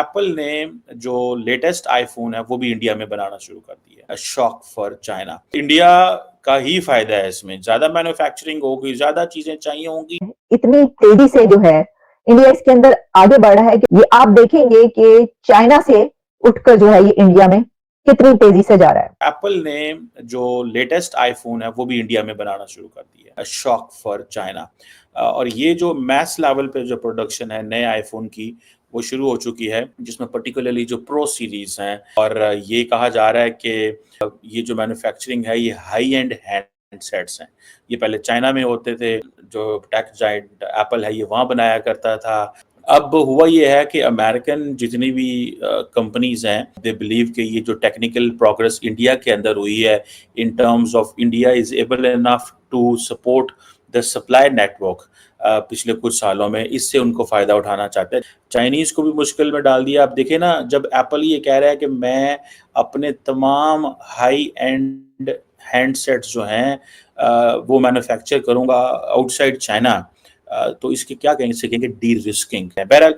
Apple ने जो latest iPhone है वो भी इंडिया में बनाना शुरू कर दिया है। Shock for China. इंडिया का ही फायदा है इसमें, ज्यादा मैन्युफैक्चरिंग होगी, ज्यादा चीजें चाहिए होंगी। इतनी तेजी से जो है इंडिया इसके अंदर आगे बढ़ रहा है कि ये आप देखेंगे कि चाइना से उठकर जो है ये इंडिया में कितनी तेजी से जा रहा है। एप्पल ने जो लेटेस्ट आईफोन है वो भी इंडिया में बनाना शुरू कर दिया है। Shock for China. और ये जो मैस लेवल पे जो प्रोडक्शन है नए आईफोन की वो शुरू हो चुकी है, जिसमें पर्टिकुलरली जो प्रो सीरीज हैं, और ये कहा जा रहा है कि ये जो मैन्युफैक्चरिंग है ये हाई एंड हैंडसेट्स हैं। ये पहले चाइना में होते थे, जो टेक जायंट एप्पल है ये वहाँ बनाया करता था। अब हुआ ये है कि अमेरिकन जितनी भी कंपनीज हैं, दे बिलीव कि ये जो टेक्निकल प्रोग्रेस इंडिया के अंदर हुई है in terms of India is able enough to support the supply network पिछले कुछ सालों में, इससे उनको फायदा उठाना चाहते हैं। चाइनीज को भी मुश्किल में डाल दिया। आप देखें ना, जब एप्पल ये कह रहा है कि मैं अपने तमाम हाई एंड हैंडसेट्स जो हैं वो मैन्युफैक्चर करूंगा आउटसाइड चाइना, तो इसके क्या कहेंगे, सीखेंगे डी रिस्किंग है। बहरहाल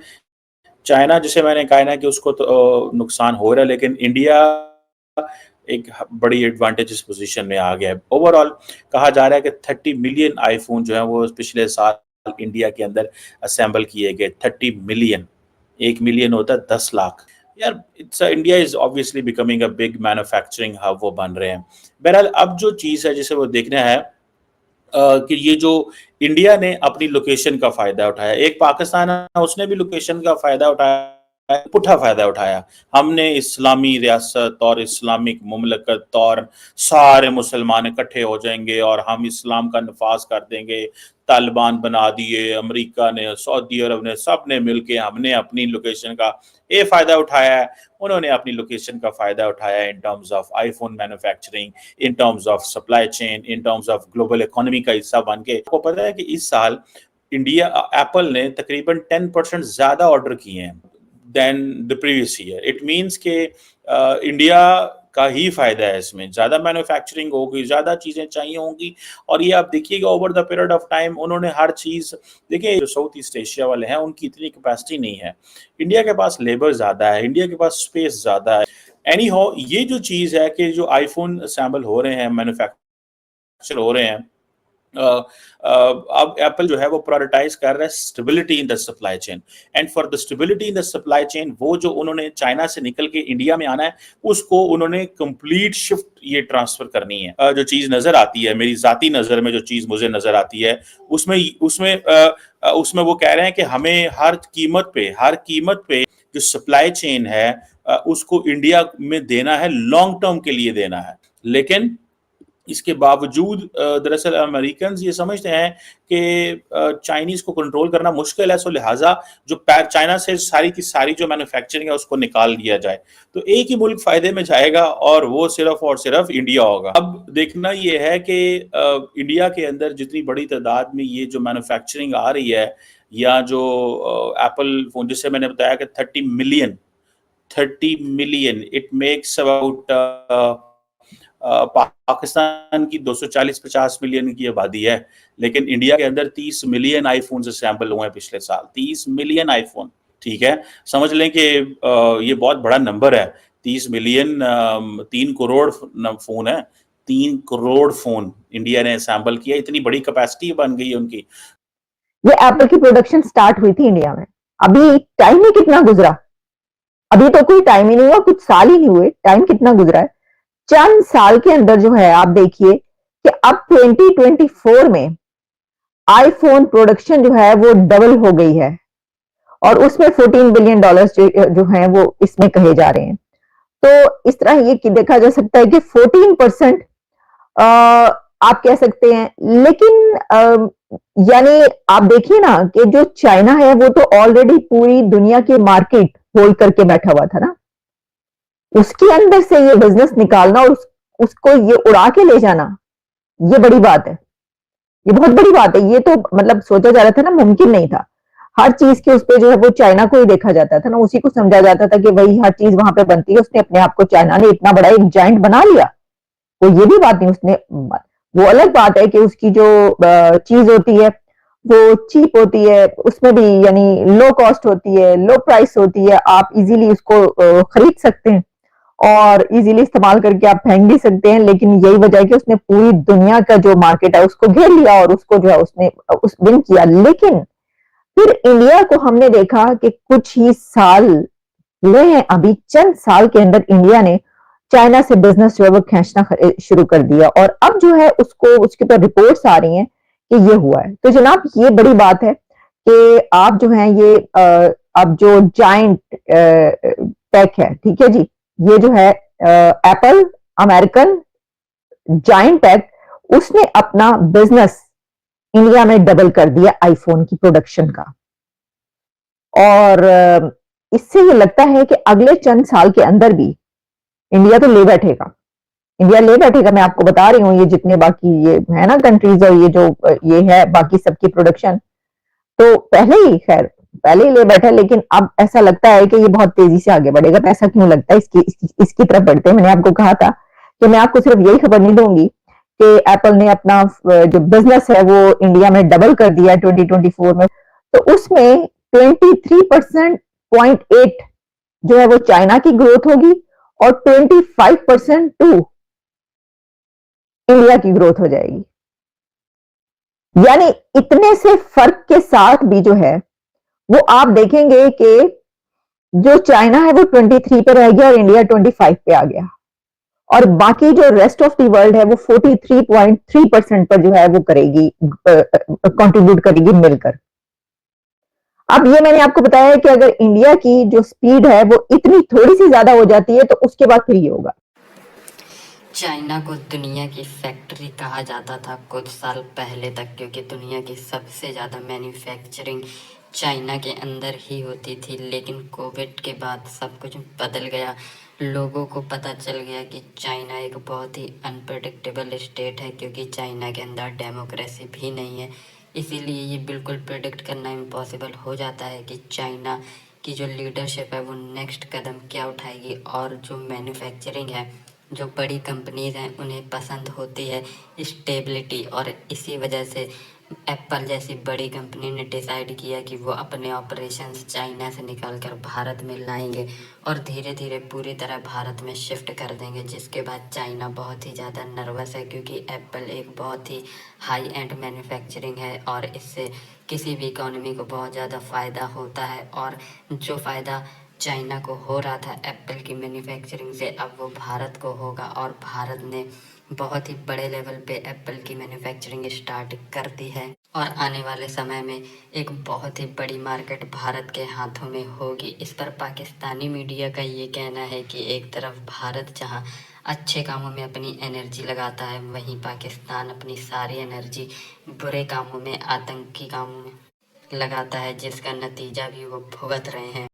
चाइना, जिसे मैंने कहा ना कि उसको तो नुकसान हो रहा है, लेकिन इंडिया एक बड़ी एडवांटेजेस पोजीशन में आ गया है। ओवरऑल कहा जा रहा है कि 30 मिलियन आईफोन जो है वो पिछले साल इंडिया के अंदर असेंबल किए गए। 30 मिलियन, 1 मिलियन होता है 10 लाख। यार India is obviously becoming a big manufacturing hub, वो बन रहे हैं। बहरहाल अब जो चीज़ है जिसे वो देखना है कि ये जो इंडिया ने अपनी लोकेशन का फायदा उठाया, एक पाकिस्तान है उसने भी लोकेशन का फायदा उठाया, पुठा फायदा उठाया। हमने इस्लामी रियासत और इस्लामिक मुमलकत और सारे मुसलमान इकट्ठे हो जाएंगे और हम इस्लाम का नफाज कर देंगे, तालिबान बना दिए, अमेरिका ने, सऊदी अरब ने, सब ने मिलके हमने अपनी लोकेशन का ये फायदा उठाया है। उन्होंने अपनी लोकेशन का फायदा उठाया इन terms of iPhone manufacturing, in terms of supply chain, in terms of global economy का हिस्सा बन के। आपको पता है कि इस साल इंडिया एप्पल ने तकरीबन 10% ज्यादा ऑर्डर किए हैं than the previous year. It means के इंडिया का ही फायदा है इसमें, ज्यादा मैन्युफैक्चरिंग होगी, ज्यादा चीजें चाहिए होंगी। और ये आप देखिएगा over the period of time उन्होंने हर चीज, देखिए जो साउथ ईस्ट एशिया वाले हैं उनकी इतनी कैपेसिटी नहीं है, इंडिया के पास लेबर ज्यादा है, इंडिया के पास स्पेस ज्यादा है। एनी हाउ ये जो चीज है कि जो आईफोन असेंबल हो रहे हैं, मैन्युफैक्चर हो रहे हैं, अब एप्पल जो है वो प्रायोरिटाइज कर रहा है stability in the supply chain. And for the stability in the supply chain, वो जो उन्होंने चाइना से निकल के इंडिया में आना है उसको उन्होंने कंप्लीट शिफ्ट ये ट्रांसफर करनी है। जो चीज नजर आती है मेरी जाती नजर में, जो चीज मुझे नजर आती है उसमें उसमें वो कह रहे हैं कि हमें हर कीमत पे जो सप्लाई चेन है उसको इंडिया में देना है, लॉन्ग टर्म के लिए देना है। लेकिन इसके बावजूद दरअसल अमेरिकन ये समझते हैं कि चाइनीज को कंट्रोल करना मुश्किल है, सो लिहाजा जो चाइना से सारी की सारी जो मैन्युफैक्चरिंग है उसको निकाल दिया जाए, तो एक ही मुल्क फायदे में जाएगा और वो सिर्फ और सिर्फ इंडिया होगा। अब देखना ये है कि इंडिया के अंदर जितनी बड़ी तादाद में ये जो मैन्युफैक्चरिंग आ रही है, या जो एप्पल फोन जिसे मैंने बताया कि 30 million, it makes about Pakistan की 240-50 मिलियन की आबादी है, लेकिन इंडिया के अंदर 30 मिलियन आईफोन असेंबल हुए हैं पिछले साल। 30 मिलियन आईफोन, ठीक है, समझ लें कि ये बहुत बड़ा नंबर है। 30 मिलियन 3 करोड़ फोन है, 3 करोड़ फोन इंडिया ने असेंबल किया। इतनी बड़ी कैपेसिटी बन गई है उनकी। ये एप्पल की प्रोडक्शन स्टार्ट हुई थी इंडिया में, अभी टाइम ही कितना गुजरा, अभी तो कोई टाइम ही नहीं हुआ, कुछ साल ही नहीं हुए, टाइम कितना गुजरा है। चंद साल के अंदर जो है आप देखिए कि अब 2024 में आईफोन प्रोडक्शन जो है वो डबल हो गई है और उसमें $14 बिलियन जो हैं वो इसमें कहे जा रहे हैं। तो इस तरह ये देखा जा सकता है कि 14% आप कह सकते हैं, लेकिन यानी आप देखिए ना कि जो चाइना है वो तो ऑलरेडी पूरी दुनिया की मार्केट होल्ड करके बैठा हुआ था ना, उसके अंदर से ये बिजनेस निकालना और उसको ये उड़ा के ले जाना, ये बड़ी बात है, ये बहुत बड़ी बात है। ये तो मतलब सोचा जा रहा था ना, मुमकिन नहीं था। हर चीज के उस पे जो है वो चाइना को ही देखा जाता था ना, उसी को समझा जाता था कि वही हर चीज वहां पे बनती है। उसने अपने आप को, चाइना ने इतना बड़ा एक जाइंट बना लिया, तो ये भी बात नहीं, उसने, वो अलग बात है कि उसकी जो चीज होती है वो चीप होती है, उसमें भी यानी लो कॉस्ट होती है, लो प्राइस होती है, आप इजीली उसको खरीद सकते हैं और इजीली इस्तेमाल करके आप फेंक भी सकते हैं। लेकिन यही वजह है कि उसने पूरी दुनिया का जो मार्केट है उसको घेर लिया और उसको जो है उसने उस विन किया। लेकिन फिर इंडिया को हमने देखा कि कुछ ही साल हुए हैं, अभी चंद साल के अंदर इंडिया ने चाइना से बिजनेस जो है वो खींचना शुरू कर दिया और अब जो है उसको उसके ऊपर रिपोर्ट्स आ रही हैं कि ये हुआ है। तो जनाब ये बड़ी बात है कि आप जो है ये अब जो जाइंट टेक है, ठीक है जी, ये जो है एप्पल, अमेरिकन जाइंट टेक, उसने अपना बिजनेस इंडिया में डबल कर दिया आईफोन की प्रोडक्शन का। और इससे ये लगता है कि अगले चंद साल के अंदर भी इंडिया तो ले बैठेगा, इंडिया ले बैठेगा। मैं आपको बता रही हूँ ये जितने बाकी ये है ना कंट्रीज और ये जो ये है बाकी सबकी प्रोडक्शन, तो पहले ही खैर पहले ही ले बैठा, लेकिन अब ऐसा लगता है कि ये बहुत तेजी से आगे बढ़ेगा। तो ऐसा क्यों लगता है, इसकी तरफ बढ़ते हैं। मैंने आपको कहा था कि मैं आपको सिर्फ यही खबर नहीं दूंगी कि एप्पल ने अपना जो बिजनेस है वो इंडिया में डबल कर दिया 2024 में, तो उसमें 23% 8 जो है वो चाइना की ग्रोथ होगी और 25% टू इंडिया की ग्रोथ हो जाएगी। यानी इतने से फर्क के साथ भी जो है वो आप देखेंगे कि जो चाइना है वो 23 पे रह गया और इंडिया 25 पे आ गया और बाकी जो रेस्ट ऑफ द वर्ल्ड है वो 43.3% पर जो है वो करेगी, कंट्रीब्यूट करेगी मिलकर। अब ये मैंने आपको बताया है कि अगर इंडिया की जो स्पीड है वो इतनी थोड़ी सी ज्यादा हो जाती है तो उसके बाद फिर ये होगा। चाइना को दुनिया की फैक्ट्री कहा जाता था कुछ साल पहले तक, क्योंकि दुनिया की सबसे ज़्यादा मैन्युफैक्चरिंग चाइना के अंदर ही होती थी। लेकिन कोविड के बाद सब कुछ बदल गया। लोगों को पता चल गया कि चाइना एक बहुत ही अनप्रडिक्टेबल स्टेट है, क्योंकि चाइना के अंदर डेमोक्रेसी भी नहीं है। इसीलिए ये बिल्कुल प्रिडिक्ट करना इम्पॉसिबल हो जाता है कि चाइना की जो लीडरशिप है वो नेक्स्ट कदम क्या उठाएगी। और जो मैन्युफैक्चरिंग है, जो बड़ी कंपनीज हैं, उन्हें पसंद होती है स्टेबिलिटी, और इसी वजह से एप्पल जैसी बड़ी कंपनी ने डिसाइड किया कि वो अपने ऑपरेशंस चाइना से निकाल कर भारत में लाएंगे और धीरे धीरे पूरी तरह भारत में शिफ्ट कर देंगे। जिसके बाद चाइना बहुत ही ज़्यादा नर्वस है, क्योंकि एप्पल एक बहुत ही हाई एंड मैन्युफैक्चरिंग है और इससे किसी भी इकोनॉमी को बहुत ज़्यादा फ़ायदा होता है। और जो फ़ायदा चाइना को हो रहा था एप्पल की मैन्युफैक्चरिंग से, अब वो भारत को होगा। और भारत ने बहुत ही बड़े लेवल पे एप्पल की मैन्युफैक्चरिंग स्टार्ट कर दी है और आने वाले समय में एक बहुत ही बड़ी मार्केट भारत के हाथों में होगी। इस पर पाकिस्तानी मीडिया का ये कहना है कि एक तरफ भारत जहां अच्छे कामों में अपनी एनर्जी लगाता है, वहीं पाकिस्तान अपनी सारी एनर्जी बुरे कामों में, आतंकी कामों में लगाता है, जिसका नतीजा भी वो भुगत रहे हैं।